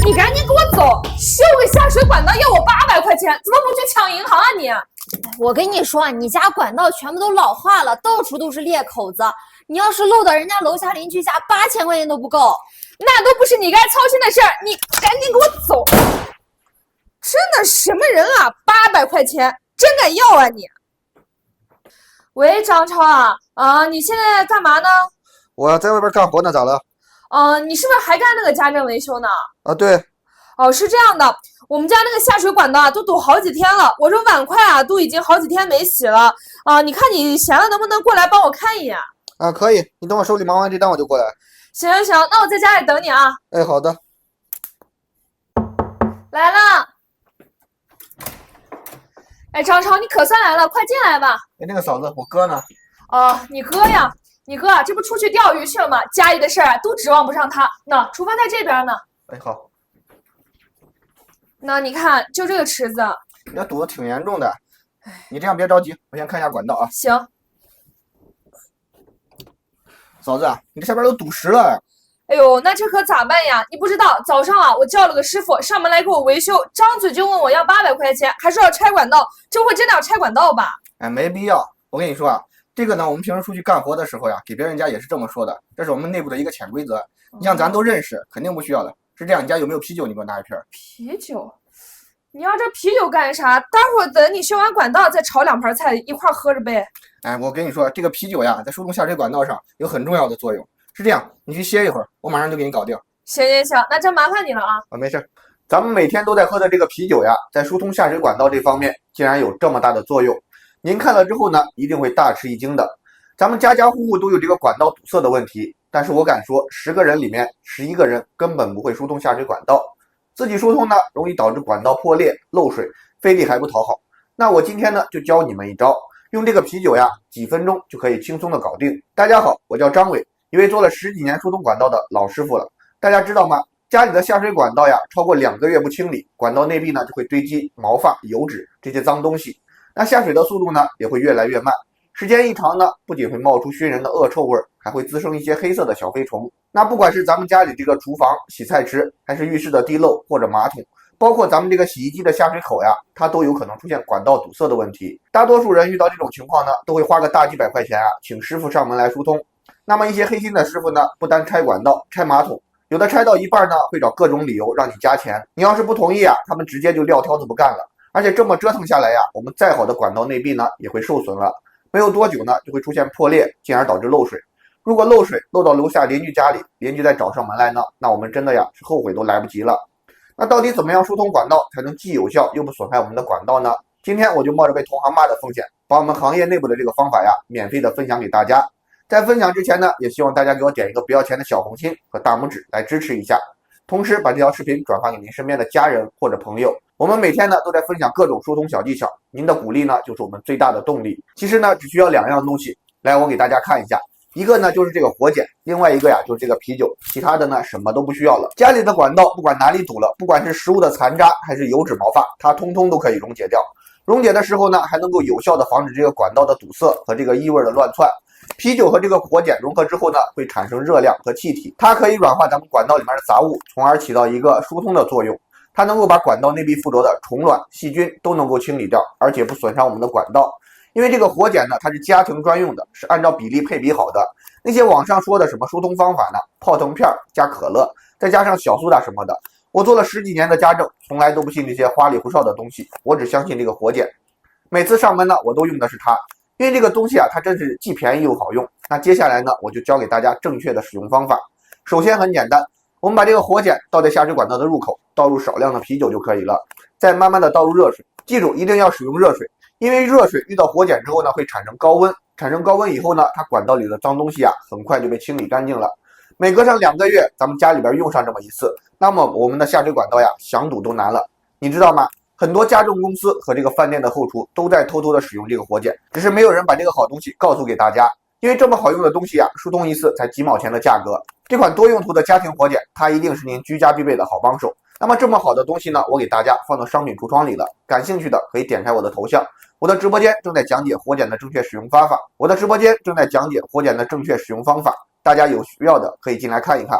你赶紧给我走！修个下水管道要我800块钱，怎么不去抢银行啊你？我跟你说，你家管道全部都老化了，到处都是裂口子。你要是漏到人家楼下邻居家，8000块钱都不够。那都不是你该操心的事儿，你赶紧给我走！真的什么人啊？800块钱真敢要啊你！喂，张超啊，你现在干嘛呢？我在外边干活呢，咋了？你是不是还干那个家政维修呢？啊，对。哦，是这样的，我们家那个下水管道都堵好几天了，我这碗筷都已经好几天没洗了你看你闲了能不能过来帮我看一眼？啊，可以，你等我手里忙完这单我就过来。行，那我在家里等你啊。哎，好的。来了。哎，张超，你可算来了，快进来吧。哎，那个嫂子，我哥呢？你哥呀，你哥这不出去钓鱼去了吗？家里的事儿都指望不上他。那厨房在这边呢。哎，好。那你看，就这个池子，你这堵得挺严重的。你这样别着急，我先看一下管道啊。行。嫂子，你这下边都堵实了。哎呦，那这可咋办呀？你不知道，早上我叫了个师傅上门来给我维修，张嘴就问我要800块钱，还说要拆管道，这回真的要拆管道吧？哎，没必要。我跟你说这个呢，我们平时出去干活的时候呀，给别人家也是这么说的，这是我们内部的一个潜规则。你像咱都认识，肯定不需要的。是这样，你家有没有啤酒？你给我拿一瓶。啤酒？你要这啤酒干啥？待会儿等你修完管道再炒2盘菜一块喝着呗。哎，我跟你说，这个啤酒呀，在疏通下水管道上有很重要的作用。是这样，你去歇一会儿，我马上就给你搞定。行，那真麻烦你了啊。没事。咱们每天都在喝的这个啤酒呀，在疏通下水管道这方面竟然有这么大的作用，您看了之后呢，一定会大吃一惊的。咱们家家户户都有这个管道堵塞的问题，但是我敢说，10个人里面11个人根本不会疏通下水管道。自己疏通呢，容易导致管道破裂、漏水，费力还不讨好。那我今天呢，就教你们一招，用这个啤酒呀，几分钟就可以轻松的搞定。大家好，我叫张伟，一位做了10几年疏通管道的老师傅了。大家知道吗？家里的下水管道呀，超过2个月不清理，管道内壁呢就会堆积毛发、油脂这些脏东西，那下水的速度呢也会越来越慢。时间一长呢，不仅会冒出熏人的恶臭味，还会滋生一些黑色的小飞虫。那不管是咱们家里这个厨房、洗菜池，还是浴室的地漏或者马桶，包括咱们这个洗衣机的下水口呀，它都有可能出现管道堵塞的问题。大多数人遇到这种情况呢，都会花个大几百块钱请师傅上门来疏通。那么一些黑心的师傅呢，不单拆管道、拆马桶，有的拆到一半呢，会找各种理由让你加钱。你要是不同意他们直接就撂挑子不干了。而且这么折腾下来我们再好的管道内壁呢，也会受损了。没有多久呢，就会出现破裂，进而导致漏水。如果漏水漏到楼下邻居家里，邻居再找上门来呢，那我们真的是后悔都来不及了。那到底怎么样疏通管道才能既有效又不损害我们的管道呢？今天我就冒着被同行骂的风险，把我们行业内部的这个方法免费的分享给大家。在分享之前呢，也希望大家给我点一个不要钱的小红心和大拇指来支持一下，同时把这条视频转发给您身边的家人或者朋友。我们每天呢都在分享各种疏通小技巧，您的鼓励呢就是我们最大的动力。其实呢只需要2样东西，来我给大家看一下。一个呢就是这个火碱，另外一个就是这个啤酒，其他的呢什么都不需要了。家里的管道不管哪里堵了，不管是食物的残渣还是油脂毛发，它通通都可以溶解掉。溶解的时候呢，还能够有效的防止这个管道的堵塞和这个异味的乱窜。啤酒和这个火碱融合之后呢，会产生热量和气体，它可以软化咱们管道里面的杂物，从而起到一个疏通的作用。它能够把管道内壁附着的虫卵、细菌都能够清理掉，而且不损伤我们的管道。因为这个火碱呢，它是家庭专用的，是按照比例配比好的。那些网上说的什么疏通方法呢？泡腾片加可乐，再加上小苏打什么的。我做了10几年的家政，从来都不信这些花里胡哨的东西，我只相信这个火碱。每次上门呢，我都用的是它，因为这个东西它真是既便宜又好用。那接下来呢，我就教给大家正确的使用方法。首先很简单，我们把这个火碱倒在下水管道的入口，倒入少量的啤酒就可以了，再慢慢的倒入热水。记住一定要使用热水，因为热水遇到火碱之后呢，会产生高温，产生高温以后呢，它管道里的脏东西很快就被清理干净了。每隔上2个月，咱们家里边用上这么一次，那么我们的下水管道想堵都难了。你知道吗？很多家政公司和这个饭店的后厨都在偷偷的使用这个火碱，只是没有人把这个好东西告诉给大家。因为这么好用的东西疏通一次才几毛钱的价格。这款多用途的家庭火碱，它一定是您居家必备的好帮手。那么这么好的东西呢，我给大家放到商品橱窗里了，感兴趣的可以点开我的头像。我的直播间正在讲解火碱的正确使用方法，大家有需要的可以进来看一看。